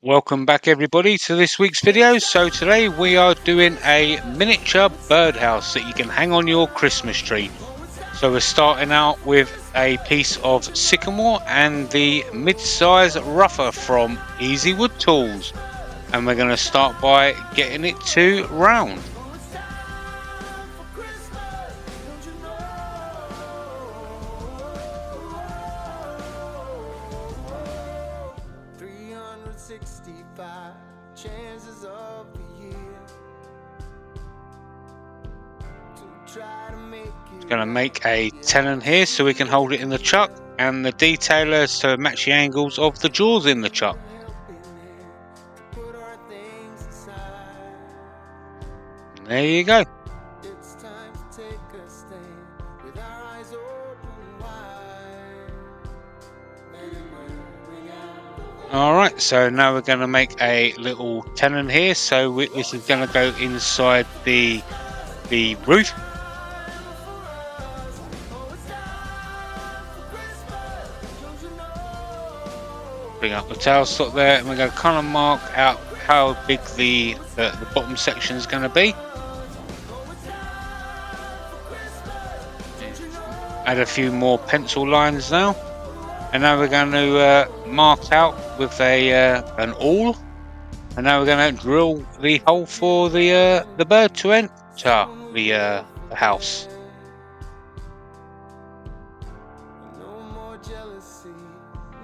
Welcome back everybody to this week's video. So today we are doing a miniature birdhouse that you can hang on your Christmas tree. So we're starting out with a piece of Sycamore and the mid-size rougher from Easy Wood Tools, and we're going to start by getting it to round. Chances of the year to try to make it. Going to make a tenon here so we can hold it in the chuck, and the detailer to match the angles of the jaws in the chuck. And there you go. It's time to take a stand with our eyes open wide. Alright, so now we're going to make a little tenon here. So this is going to go inside the roof. Bring up the tail stop there, and we're going to kind of mark out how big the bottom section is going to be. Add a few more pencil lines now. And now we're going to mark out with an awl, and now we're going to drill the hole for the bird to enter the house. No more jealousy,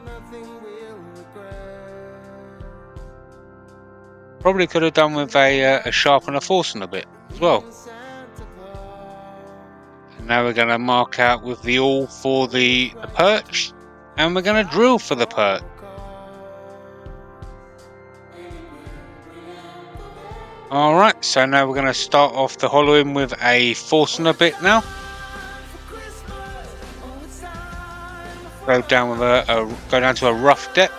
nothing we'll regret. Probably could have done with a sharpener forstener bit as well. And now we're going to mark out with the awl for the perch. And we're going to drill for the perch. Alright, so now we're going to start off the hollowing with a forstener bit now. Go down with go down to a rough depth.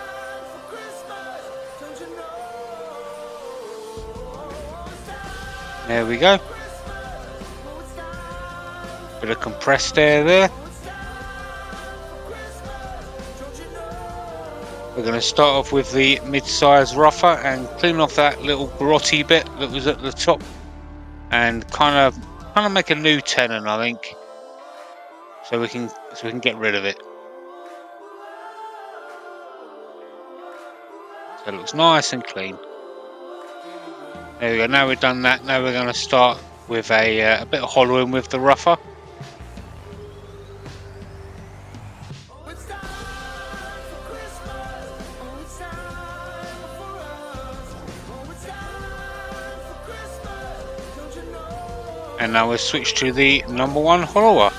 There we go. Bit of compressed air there. We're going to start off with the mid-size rougher and clean off that little grotty bit that was at the top, and kind of make a new tenon, I think, so we can get rid of it. So it looks nice and clean. There we go. Now we've done that. Now we're going to start with a bit of hollowing with the rougher. And now we'll switch to the #1 hollower.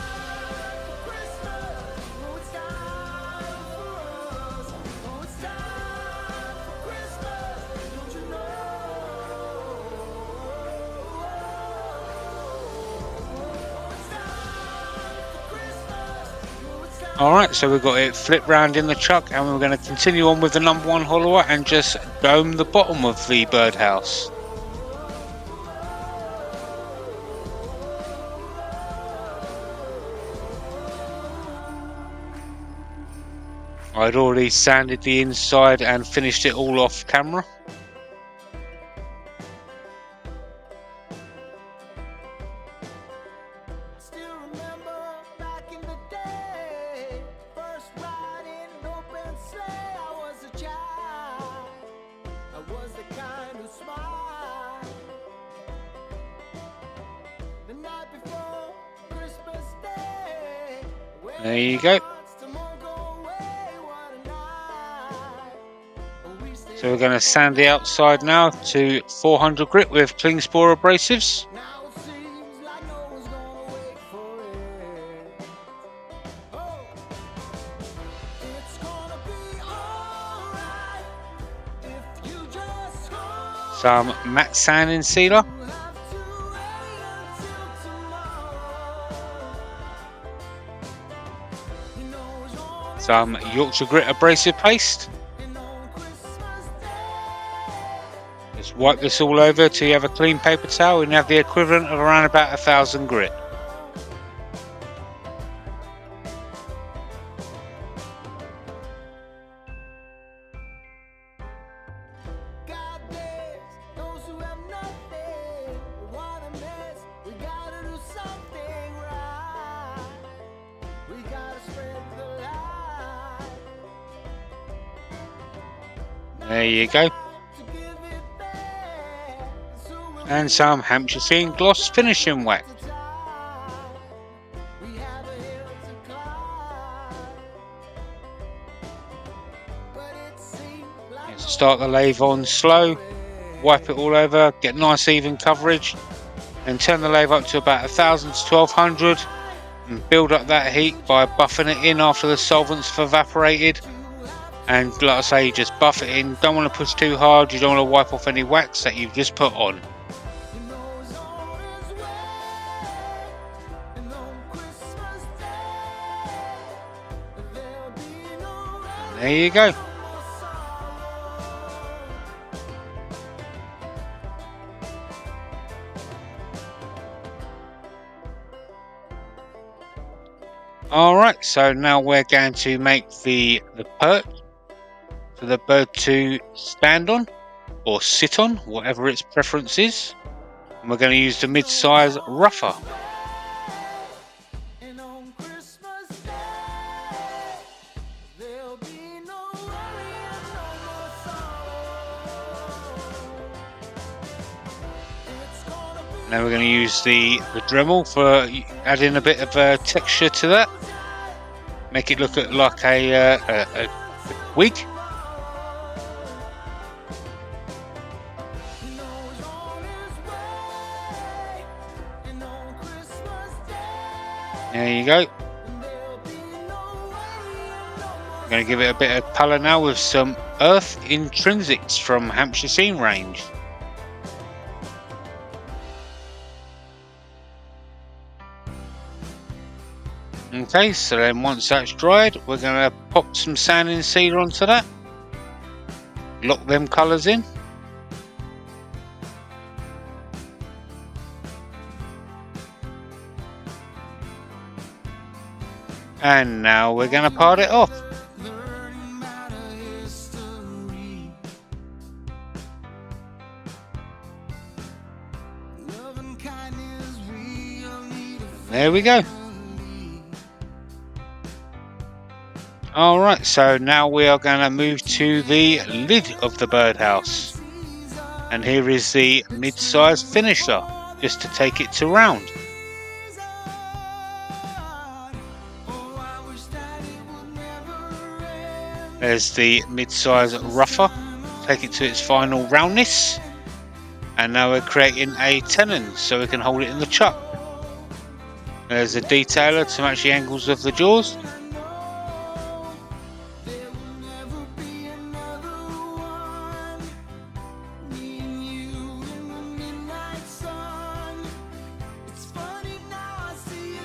Alright, so we've got it flipped round in the chuck, and we're going to continue on with the #1 hollower and just dome the bottom of the birdhouse. I'd already sanded the inside and finished it all off camera. Still remember back in the day, first riding an open sleigh. I was a child, I was the kind who smiled. The night before Christmas Day, There you go. So we're going to sand the outside now to 400 grit with Klingspor Abrasives. Some matte sanding sealer. Some Yorkshire Grit Abrasive paste. Just wipe this all over till you have a clean paper towel and you have the equivalent of around about 1000 grit. There you go. And some Hampshire Sheen gloss finishing wax. Start the lathe on slow, wipe it all over, get nice even coverage, and turn the lathe up to about 1000 to 1200 and build up that heat by buffing it in after the solvents have evaporated. And like I say, just buff it in, don't want to push too hard, you don't want to wipe off any wax that you've just put on. And there you go. Alright, so now we're going to make the perch for the bird to stand on or sit on, whatever its preference is. And we're going to use the mid-size rougher. Now we're going to use the Dremel for adding a bit of texture to that. Make it look like a wig. There you go. I'm going to give it a bit of colour now with some Earth Intrinsics from Hampshire Sheen range. Okay, so then once that's dried, we're going to pop some sanding sealer onto that. Lock them colours in. And now we're going to part it off. There we go. Alright, so now we are going to move to the lid of the birdhouse. And here is the mid-size finisher, just to take it to round. There's the mid-size rougher, take it to its final roundness. And now we're creating a tenon, so we can hold it in the chuck. There's a detailer to match the angles of the jaws.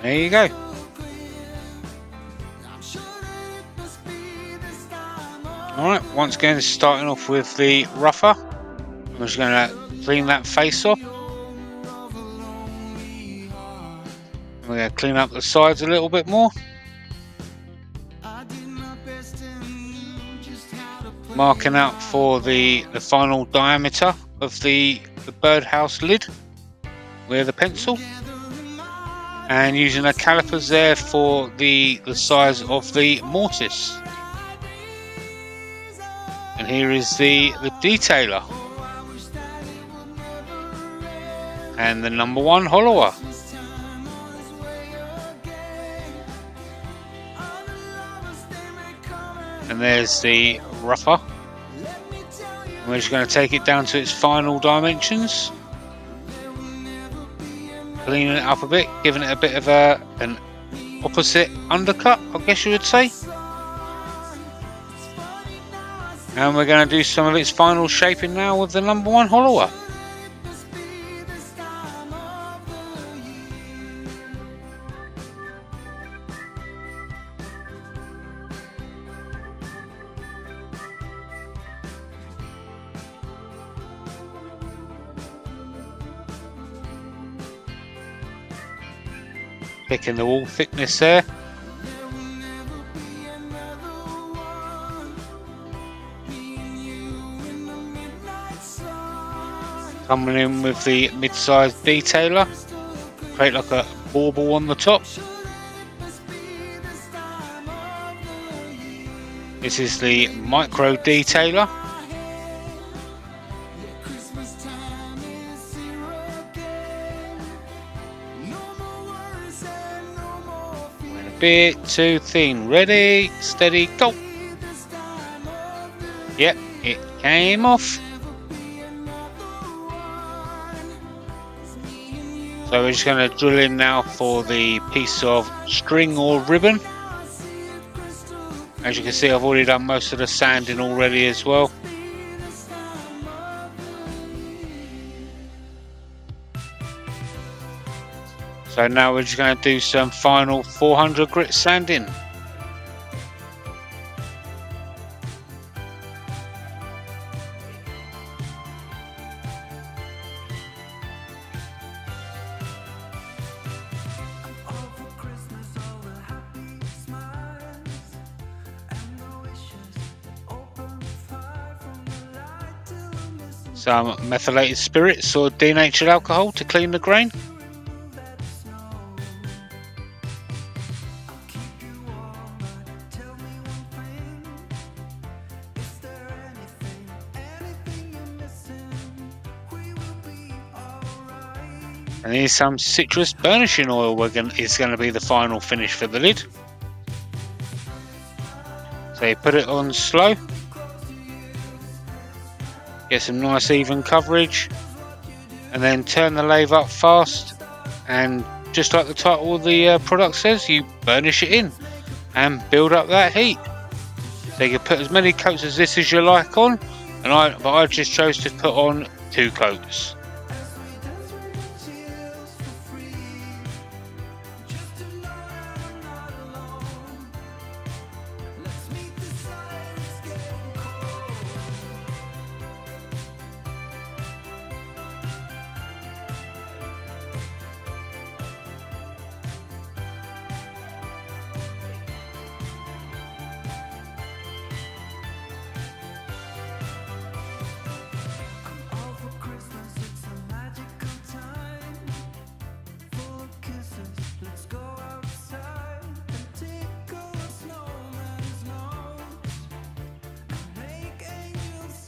There you go. Alright, once again starting off with the rougher. I'm just going to clean that face off. We're going to clean up the sides a little bit more. Marking out for the final diameter of the birdhouse lid with the pencil. And using the calipers there for the size of the mortise. And here is the detailer. And the number 1 hollower. And there's the rougher. And we're just going to take it down to its final dimensions. Cleaning it up a bit, giving it a bit of an opposite undercut, I guess you would say. And we're going to do some of its final shaping now with the number 1 hollower. Picking the wall thickness there. Coming in with the mid-sized detailer. Create like a bauble on the top. This is the micro detailer. bit too thin. Ready, steady, go. Yep, it came off. So we're just going to drill in now for the piece of string or ribbon. As you can see, I've already done most of the sanding already as well. So now we're just going to do some final 400 grit sanding. Some methylated spirits or denatured alcohol to clean the grain. And here's some citrus burnishing oil is going to be the final finish for the lid. So you put it on slow. Get some nice even coverage. And then turn the lathe up fast. And just like the title of the product says, you burnish it in and build up that heat. So you can put as many coats as this as you like on. But I just chose to put on 2 coats.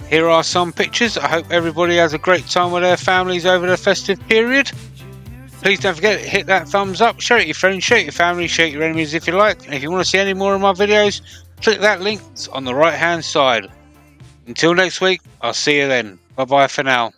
Here are some pictures. I hope everybody has a great time with their families over the festive period. Please don't forget to hit that thumbs up, share it with your friends, share it with your family, share it with your enemies if you like. And if you want to see any more of my videos, click that link on the right hand side. Until next week, I'll see you then. Bye bye for now.